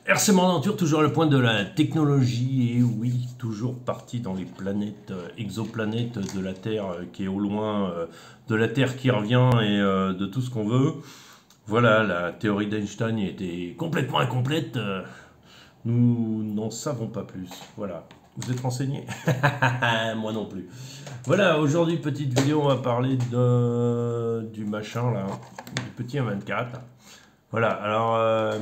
RC Aventure, toujours à la pointe de la technologie, et oui, toujours parti dans les planètes, exoplanètes de la Terre qui est au loin, de la Terre qui revient et de tout ce qu'on veut. Voilà, la théorie d'Einstein était complètement incomplète, nous n'en savons pas plus. Voilà, vous êtes renseigné? Moi non plus. Voilà, aujourd'hui, petite vidéo, on va parler du machin là, du petit M24. Voilà, alors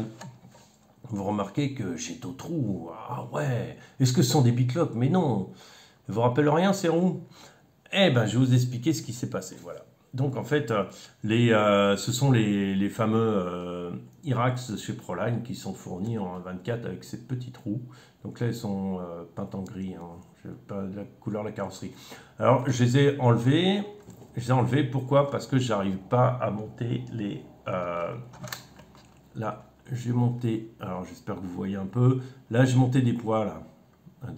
vous remarquez que j'ai d'autres roues. Ah ouais, est-ce que ce sont des bitlocks? Mais non. Vous vous rappelez rien ces roues? Eh ben, je vais vous expliquer ce qui s'est passé. Voilà. Donc en fait, ce sont les fameux Irax chez Proline qui sont fournis en 24 avec cette petite roue. Donc là, elles sont peintes en gris. Hein. Je pas la couleur de la carrosserie. Alors, je les ai enlevées. Je les ai enlevées. Pourquoi? Parce que j'arrive pas à monter les. Là, j'ai monté, alors j'espère que vous voyez un peu, là j'ai monté des poids, là,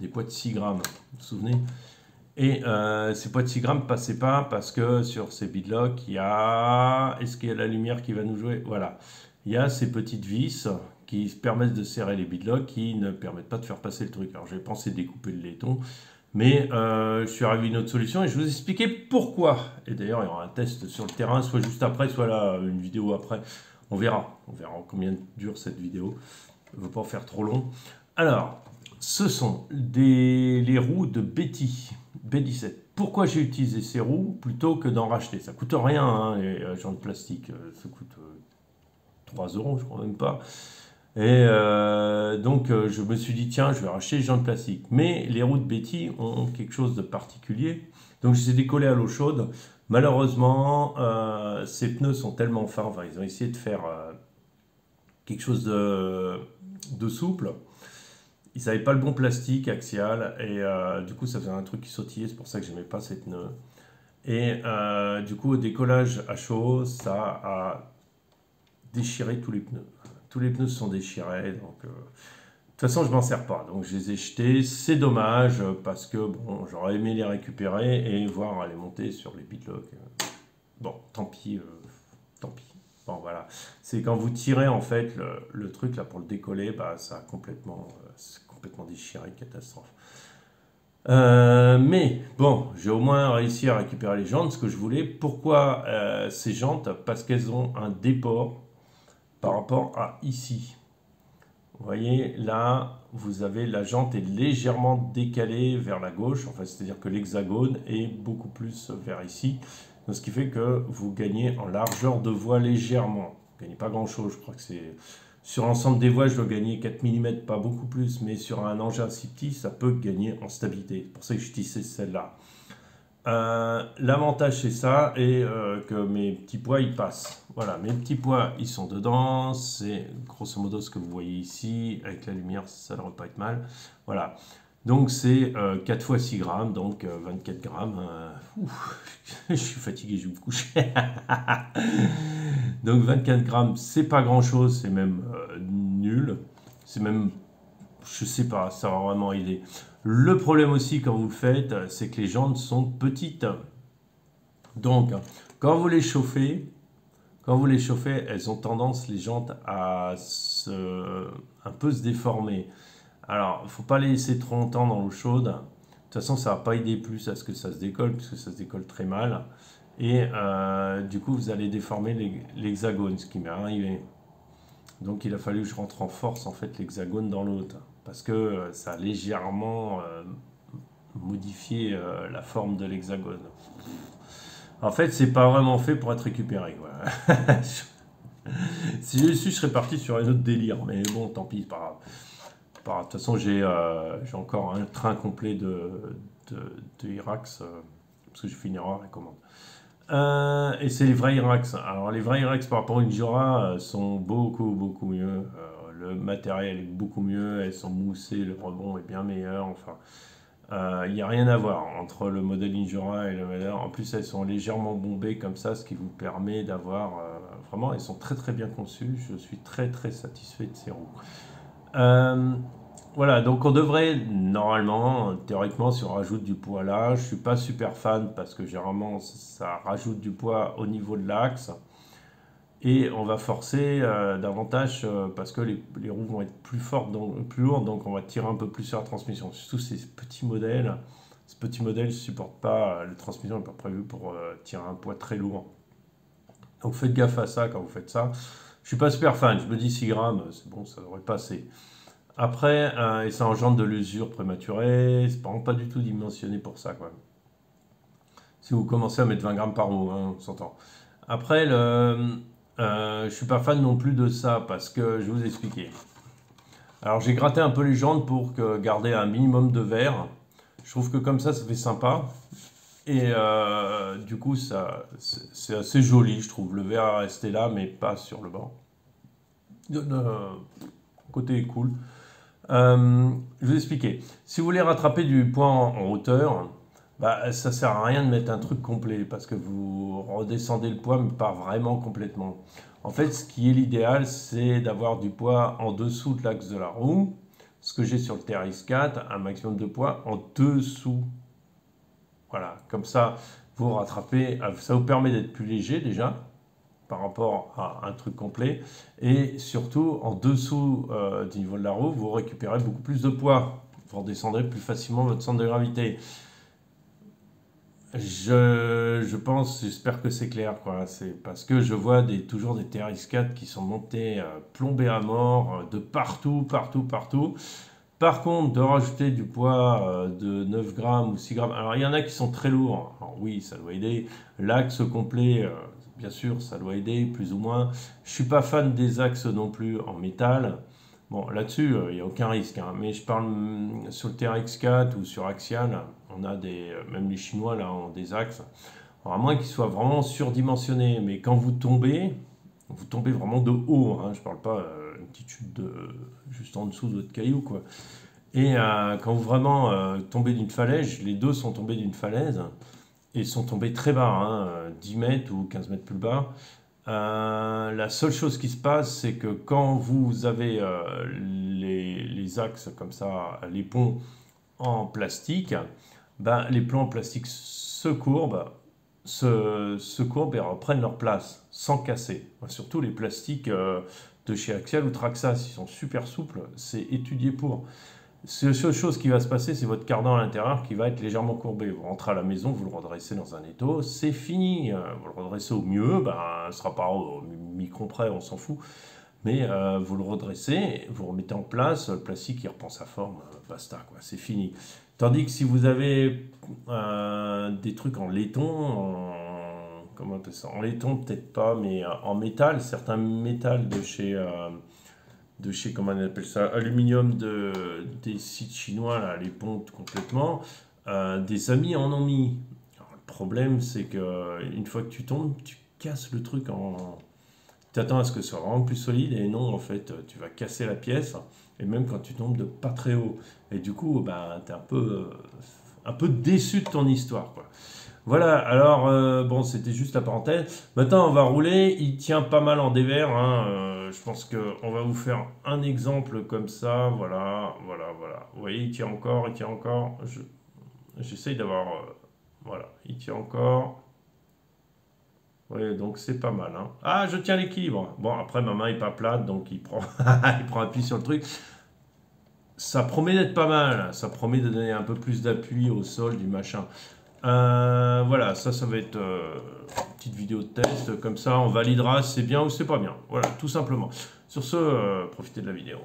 des poids de 6 grammes, vous vous souvenez? Et ces poids de 6 grammes ne passaient pas parce que sur ces beadlocks, il y a... Est-ce qu'il y a la lumière qui va nous jouer? Voilà. Il y a ces petites vis qui permettent de serrer les beadlocks qui ne permettent pas de faire passer le truc. Alors j'ai pensé découper le laiton, mais je suis arrivé à une autre solution et je vais vous expliquer pourquoi. Et d'ailleurs, il y aura un test sur le terrain, soit juste après, soit là, une vidéo après. On verra combien dure cette vidéo. Je ne veux pas en faire trop long. Alors, ce sont les roues de Betty, B17. Pourquoi j'ai utilisé ces roues plutôt que d'en racheter? Ça coûte rien, hein, les jantes plastiques. Ça coûte 3 euros, je crois même pas. Et donc, je me suis dit, tiens, je vais racheter les jantes plastiques. Mais les roues de Betty ont quelque chose de particulier. Donc, je les ai décollées à l'eau chaude. Malheureusement, ces pneus sont tellement fins. Enfin, ils ont essayé de faire quelque chose de souple. Ils n'avaient pas le bon plastique axial. Et du coup, ça faisait un truc qui sautillait. C'est pour ça que j'aimais pas ces pneus. Et du coup, au décollage à chaud, ça a déchiré tous les pneus. Tous les pneus se sont déchirés. Donc, de toute façon, je m'en sers pas. Donc, je les ai jetés. C'est dommage parce que bon, j'aurais aimé les récupérer et voir les monter sur les pitlocks. Bon, tant pis. Tant pis. Bon, voilà. C'est quand vous tirez en fait le truc là pour le décoller, bah, ça a c'est complètement déchiré, catastrophe. Mais bon, j'ai au moins réussi à récupérer les jantes, ce que je voulais. Pourquoi ces jantes? Parce qu'elles ont un déport par rapport à ici. Vous voyez, là, vous avez la jante est légèrement décalée vers la gauche, enfin, c'est-à-dire que l'hexagone est beaucoup plus vers ici. Donc, ce qui fait que vous gagnez en largeur de voie légèrement. Vous ne gagnez pas grand-chose, je crois que c'est... Sur l'ensemble des voies, je dois gagner 4 mm, pas beaucoup plus, mais sur un engin si petit, ça peut gagner en stabilité. C'est pour ça que j'utilisais celle-là. L'avantage c'est ça et que mes petits pois ils passent. Voilà, mes petits pois ils sont dedans. C'est grosso modo ce que vous voyez ici. Avec la lumière, ça ne devrait pas être mal. Voilà. Donc c'est 4 fois 6 grammes, donc 24 grammes. Je suis fatigué, je vais me coucher. Donc 24 grammes, c'est pas grand chose, c'est même nul. C'est même, je sais pas, ça va vraiment aider. Le problème aussi quand vous le faites, c'est que les jantes sont petites. Donc, quand vous les chauffez, elles ont tendance, les jantes, un peu se déformer. Alors, il ne faut pas les laisser trop longtemps dans l'eau chaude. De toute façon, ça ne va pas aider plus à ce que ça se décolle, puisque ça se décolle très mal. Et du coup, vous allez déformer l'hexagone, ce qui m'est arrivé. Donc, il a fallu que je rentre en force, en fait, l'hexagone dans l'autre. Parce que ça a légèrement modifié la forme de l'hexagone. En fait, c'est pas vraiment fait pour être récupéré, quoi. Si je le su, je serais parti sur un autre délire. Mais bon, tant pis, c'est pas grave. De toute façon, j'ai encore un train complet de Irax, parce que j'ai fait une erreur à la commande. Et c'est les vrais Irax. Alors, les vrais Irax par rapport à une Jura sont beaucoup mieux. Le matériel est beaucoup mieux, elles sont moussées, le rebond est bien meilleur. Enfin, il n'y a rien à voir entre le modèle Injura et le modèle. En plus, elles sont légèrement bombées comme ça, ce qui vous permet d'avoir. Vraiment, elles sont très bien conçues. Je suis très satisfait de ces roues. Voilà, donc on devrait normalement, théoriquement, si on rajoute du poids là, je suis pas super fan parce que généralement ça rajoute du poids au niveau de l'axe et on va forcer davantage parce que les roues vont être plus fortes, donc, plus lourdes, donc on va tirer un peu plus sur la transmission. Surtout ces petits modèles. Ce petit modèle ne supporte pas, la transmission n'est pas prévue pour tirer un poids très lourd. Donc faites gaffe à ça quand vous faites ça. Je suis pas super fan, je me dis 6 grammes, c'est bon, ça devrait passer. Après, et ça engendre de l'usure prématurée, c'est vraiment pas du tout dimensionné pour ça, quoi. Si vous commencez à mettre 20 grammes par roue, hein, on s'entend. Après, je suis pas fan non plus de ça, parce que je vais vous expliquer. Alors j'ai gratté un peu les jantes pour garder un minimum de verre. Je trouve que comme ça fait sympa. Et du coup, c'est assez joli, je trouve. Le verre est resté là, mais pas sur le banc. Côté est cool. Je vais vous expliquer. Si vous voulez rattraper du poids en hauteur, bah, ça sert à rien de mettre un truc complet parce que vous redescendez le poids, mais pas vraiment complètement. En fait, ce qui est l'idéal, c'est d'avoir du poids en dessous de l'axe de la roue. Ce que j'ai sur le TRX4, un maximum de poids en dessous. Voilà, comme ça, vous rattrapez. Ça vous permet d'être plus léger déjà par rapport à un truc complet. Et surtout, en dessous du niveau de la roue, vous récupérez beaucoup plus de poids. Vous redescendrez plus facilement votre centre de gravité. Je pense, j'espère que c'est clair, quoi. C'est parce que je vois toujours des TRX4 qui sont montés plombés à mort de partout, partout, partout. Par contre, de rajouter du poids de 9 grammes ou 6 grammes, alors il y en a qui sont très lourds. Alors oui, ça doit aider. L'axe complet, bien sûr, ça doit aider, plus ou moins. Je suis pas fan des axes non plus en métal. Bon, là-dessus, il n'y a aucun risque, hein. Mais je parle sur le TRX4 ou sur Axial, on a même les Chinois là ont des axes. Alors, à moins qu'ils soient vraiment surdimensionnés, mais quand vous tombez vraiment de haut, hein. Je ne parle pas une petite chute juste en dessous de votre caillou, quoi. Et quand vous vraiment tombez d'une falaise, les deux sont tombés d'une falaise et sont tombés très bas, hein, 10 mètres ou 15 mètres plus bas. La seule chose qui se passe, c'est que quand vous avez les axes comme ça, les ponts en plastique, ben, les plombs en plastique se courbent et reprennent leur place sans casser. Surtout les plastiques de chez Axial ou Traxxas, ils sont super souples, c'est étudié pour. La seule chose qui va se passer, c'est votre cardan à l'intérieur qui va être légèrement courbé. Vous rentrez à la maison, vous le redressez dans un étau, c'est fini. Vous le redressez au mieux, ben, ce ne sera pas au micron près, on s'en fout. Mais vous le redressez, vous remettez en place, le plastique il reprend sa forme, basta, quoi, c'est fini. Tandis que si vous avez des trucs en laiton, comment on appelle ça? En laiton peut-être pas, mais en métal, certains métals de chez, comment on appelle ça, aluminium des sites chinois, là, les pontent complètement, des amis en ont mis. Alors, le problème, c'est que une fois que tu tombes, tu casses le truc en... Tu attends à ce que ce soit vraiment plus solide, et non, en fait, tu vas casser la pièce, et même quand tu tombes de pas très haut. Et du coup, ben, tu es un peu déçu de ton histoire, quoi. Voilà, alors, bon, c'était juste la parenthèse. Maintenant, on va rouler. Il tient pas mal en dévers, hein. Je pense qu'on va vous faire un exemple comme ça. Voilà, voilà, voilà. Vous voyez, il tient encore, il tient encore. J'essaye d'avoir... voilà, il tient encore. Oui, donc c'est pas mal, hein. Ah, je tiens l'équilibre. Bon, après, ma main est pas plate, donc il prend, il prend appui sur le truc. Ça promet d'être pas mal. Ça promet de donner un peu plus d'appui au sol du machin. Voilà, ça va être une petite vidéo de test. Comme ça, on validera si c'est bien ou si c'est pas bien. Voilà, tout simplement. Sur ce, profitez de la vidéo.